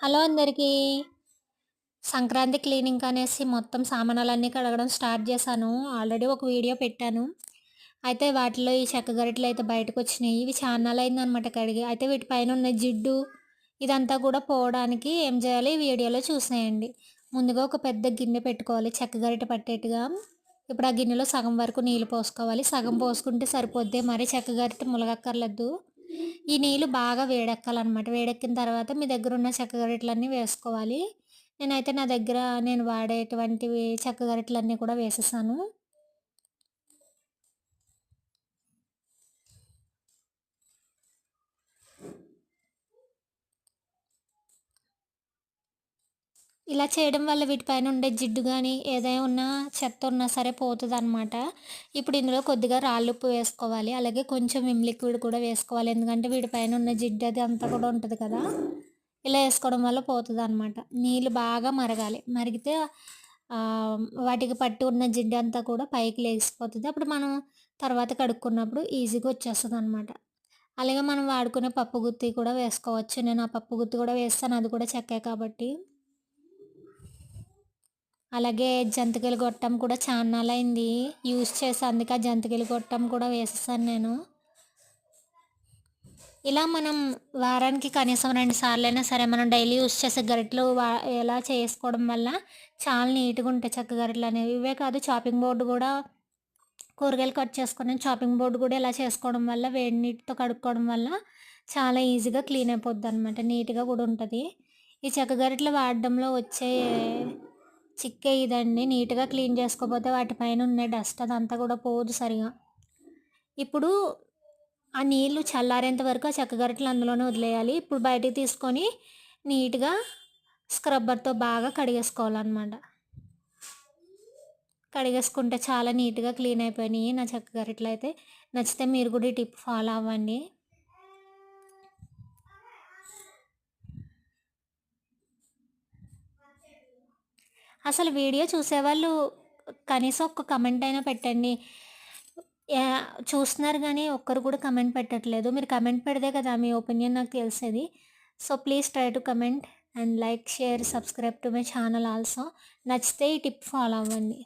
Hello అందరికీ. Sankranti cleaning అనేసి మొత్తం సామానాలన్నీ కడగడం స్టార్ట్ చేశాను. ఆల్రెడీ ఒక వీడియో పెట్టాను. అయితే వాటిలో ఈ చెక్క గరిటెలయితే బయటకొచ్చినాయి. ఇవి చాన్నాళ్ళయిందనమాట కడిగి. అయితే వీటి పైనున్న జిడ్డు ఇదంతా కూడా పోవడానికి ఏం చేయాలి ఈ వీడియోలో చూసేయండి. ముందుగా ఒక పెద్ద గిన్నె పెట్టుకోవాలి చెక్క గరిటె పట్టేట్టుగా. ఇప్పుడు ఆ గిన్నెలో సగం వరకు నీళ్ళు పోసుకోవాలి. సగం పోసుకుంటే సరిపోద్ది. మరీ చెక్క గరిటె ములగక్కర్లేదు. ఈ నీళ్ళు బాగా వేడెక్కాలనమాట. వేడెక్కిన తర్వాత మీ దగ్గరున్న చెక్క గరిటెలన్నీ వేసుకోవాలి. నేనైతే నా దగ్గర నేను వాడేటువంటివి చెక్క గరిటెలన్నీ కూడా వేసేసాను. ఇలా చేయడం వల్ల వీటిపైన ఉండే జిడ్డు గానీ, ఏదైనా ఉన్నా చెత్త ఉన్నా సరే పోతదనమాట. ఇప్పుడు ఇందులో కొద్దిగా రాళ్ళుప్పు వేసుకోవాలి. అలాగే కొంచెం విమ్ లిక్విడ్ కూడా వేసుకోవాలి. ఎందుకంటే వీటిపైన ఉన్న జిడ్డు అది అంతా కూడా ఉంటది కదా! ఇలా ఏసుకోవడం వల్ల పోతదనమాట. నీళ్ళు బాగా మరగాలి. మరిగితే వాటికి పట్టి ఉన్న జిడ్డంతా కూడా పైకి లేగిసిపోతది. అప్పుడు మనం తర్వాత కడుక్కున్నప్పుడు ఈజీగా వచ్చేస్తదనమాట. అలాగే మనం వాడుకునే పప్పు గుత్తి కూడా వేసుకోవచ్చు. నేను ఆ పప్పు గుత్తి కూడా వేస్తాను. అది కూడా చెక్కే కాబట్టి. అలాగే జంతికల గొట్టం కూడా చాన్నాళ్ళయింది యూజ్ చేసి. అందుకే ఆ జంతికల గొట్టం కూడా వేసేసాను నేను. ఇలా మనం వారానికి కనీసం 2 సార్లైనా సరే మనం డైలీ యూజ్ చేసే గరిటెలు ఎలా చేసుకోవడం వల్ల చాలా నీట్‌గా ఉంటాయి చెక్క గరిటెలనేవి. ఇవే కాదు చాపింగ్ బోర్డ్ కూడా కూరగాయలు కట్ చేసుకునే చాపింగ్ బోర్డ్ కూడా ఇలా చేసుకోవడం వల్ల వేడి నీటితో కడుక్కోవడం వల్ల చాలా ఈజీగా క్లీన్ అయిపోద్దనమాట. నీట్‌గా కూడా ఉంటది. ఈ చెక్క గరిటెలు వాడడంలో వచ్చే చిక్కే ఇదండి. నీట్‌గా క్లీన్ చేసుకోకపోతే వాటి పైన ఉన్న డస్ట్ అదంతా కూడా పోదు సరిగా. ఇప్పుడు ఆ నీళ్లు చల్లారేంత వరకు ఆ చెక్క గరిటెలు అందులోనే వదిలేయాలి. ఇప్పుడు బయటికి తీసుకొని నీట్‌గా స్క్రబ్బర్‌తో బాగా కడిగేసుకోవాలనమాట. కడిగేసుకుంటే చాలా నీట్‌గా క్లీన్ అయిపోయినాయి నా చెక్క గరిటెలయితే. నచ్చితే మీరు కూడా ఈ టిప్ ఫాలో అవ్వండి. అసలు వీడియో చూసేవాళ్ళు కనీసం ఒక్క కమెంట్ అయినా పెట్టండి. చూస్తున్నారు గానీ ఒక్కరు కూడా కమెంట్ పెట్టట్లేదు. మీరు కమెంట్ పెడితే కదా మీ ఒపీనియన్ నాకు తెలిసేది. So, please try to comment and like, share, subscribe to my channel also. నచ్చితే ఈ టిప్ ఫాలో అవ్వండి.